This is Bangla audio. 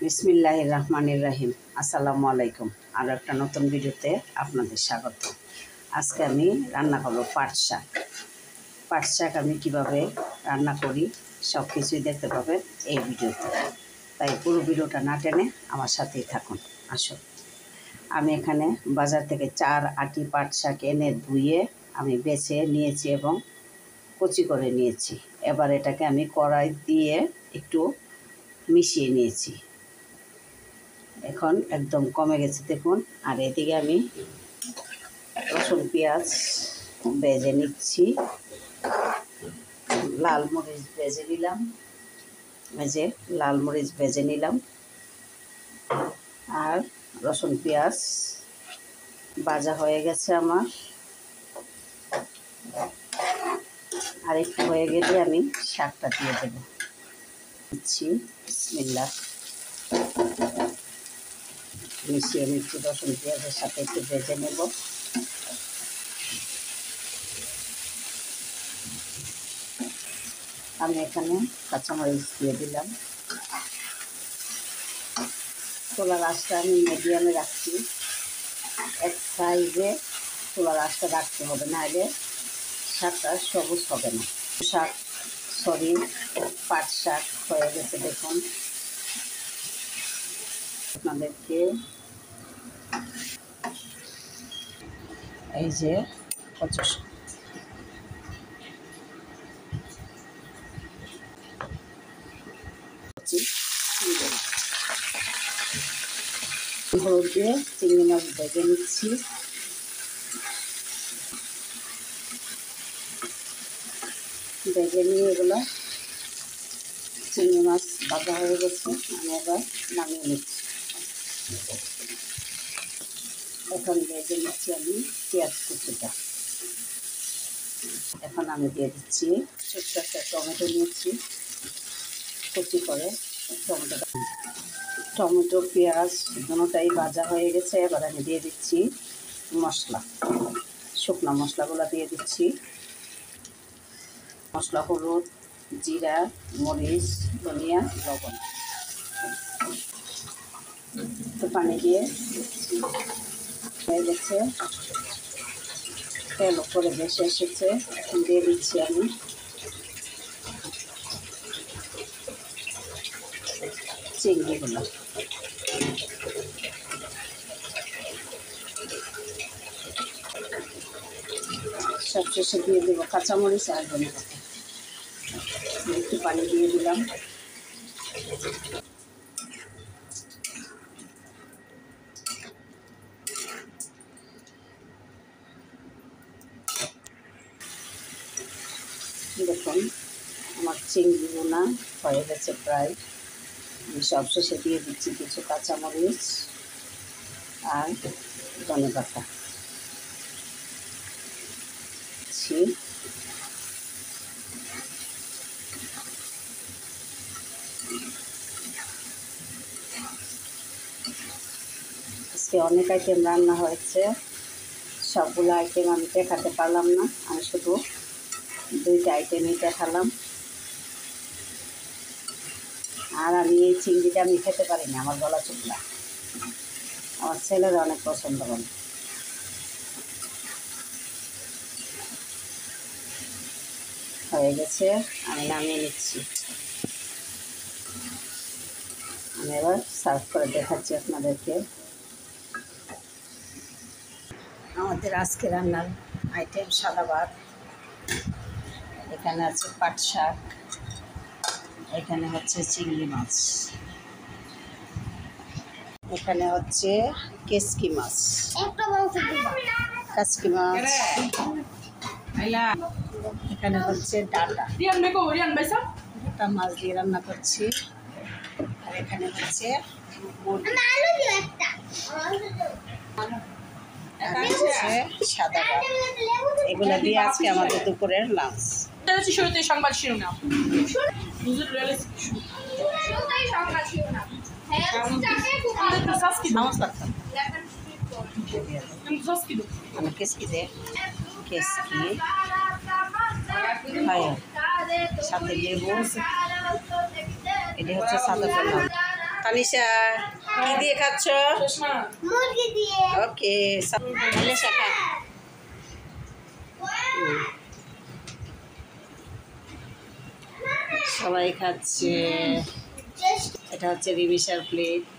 বিসমিল্লাহির রহমানির রহিম। আসসালামু আলাইকুম। আর একটা নতুন ভিডিওতে আপনাদের স্বাগত। আজকে আমি রান্না করব পাট শাক। পাট শাক আমি কীভাবে রান্না করি সব কিছুই দেখতে পাবেন এই ভিডিওতে, তাই পুরো ভিডিওটা না টেনে আমার সাথেই থাকুন। আসুন, আমি এখানে বাজার থেকে 4 আটি পাট শাক এনে ধুয়ে আমি বেছে নিয়েছি এবং কুচি করে নিয়েছি। এবার এটাকে আমি কড়াই দিয়ে একটু মিশিয়ে নিয়েছি। এখন একদম কমে গেছে দেখুন। আর এদিকে আমি রসুন পেঁয়াজ ভেজে নিচ্ছি। লাল মরিচ ভেজে নিলাম, লাল মরিচ ভেজে নিলাম। আর রসুন পেঁয়াজ ভাজা হয়ে গেছে আমার। আর একটু হয়ে গেলে আমি শাকটা দিয়ে দেবো। দিচ্ছি বিসমিল্লাহ। মিশিয়ে নিচ্ছি, রসুন পেঁয়াজের সাথে একটু ভেজে নেব। আমি এখানে কাঁচামরিচ দিয়ে দিলাম। চুলার আঁচটা আমি মিডিয়ামে রাখছি। এক সাইজে চুলার আঁচটা রাখতে হবে, নাহলে শাকটা সবুজ হবে না। পাট শাক হয়ে গেছে দেখুন। আপনাদেরকে এই যে কচু হলুদ দিয়ে চিংড়ি মাছ ভেজে নিচ্ছি। ভেজে নিয়ে এগুলো চিংড়ি মাছ ভাজা হয়ে গেছে, আমি এবার নামিয়ে নিচ্ছি। এখন ভেজে নিচ্ছি আমি পেঁয়াজ কুচিটা। এখন আমি দিয়ে দিচ্ছি ছোট্ট একটা টমেটো নিয়েছি কুচি করে। টমেটো পেঁয়াজ দুটোটাই ভাজা হয়ে গেছে। এবার আমি দিয়ে দিচ্ছি মশলা, শুকনো মশলাগুলো দিয়ে দিচ্ছি। মশলা হলুদ, জিরা, মরিচ, ধনিয়া, লবণ। একটু পানি দিয়ে হয়ে গেছে, তেল উপরে ভেসে এসেছে। এখন দিয়ে দিচ্ছি আমি চিংড়িগুলো। সবশেষে দিয়ে দেবো কাঁচামরিচ আর ধনিয়া পাতা। একটু পানি দিয়ে দিলাম। দেখুন আমার চিংড়ি বোনা হয়ে গেছে প্রায়। আমি সবশেষে দিয়ে দিচ্ছি কিছু কাঁচামরিচ আর ধনে পাতা। আজকে অনেক আইটেম রান্না হয়েছে, সবগুলো আইটেম আমি দেখাতে পারলাম না। আমি শুধু 2টা আইটেমই দেখালাম। আর আমি এই চিংড়িটা আমি খেতে পারি না, আমার গলা চুকলা। আমার ছেলেরা অনেক পছন্দ করে। হয়ে গেছে, আমি নামিয়ে নিচ্ছি। আমি এবার সার্ভ করে দেখাচ্ছি আপনাদেরকে। আমাদের আজকে রান্নার আইটেম সাদা ভাত, এখানে আছে পাট শাক, এখানে হচ্ছে চিংড়ি মাছ, এখানে হচ্ছে কেসকি মাছ, কাসকি মাছ, এখানে হচ্ছে ডাটা। একটা মাছ দিয়ে রান্না করছি। আর এখানে হচ্ছে সাদা ভাত। এগুলো দিয়ে আজকে আমাদের দুপুরের লাঞ্চ। সংবাদ শিরোনাম কেসকি দে, কেসকি সাথে লেবু। এটা হচ্ছে সাদা পোলাও। তানিশা কি দিয়ে খাচ্ছ? মুরগি দিয়ে। ওকে, তাহলে শাখা সবাই খাচ্ছে। এটা হচ্ছে রিমিশার প্লেট।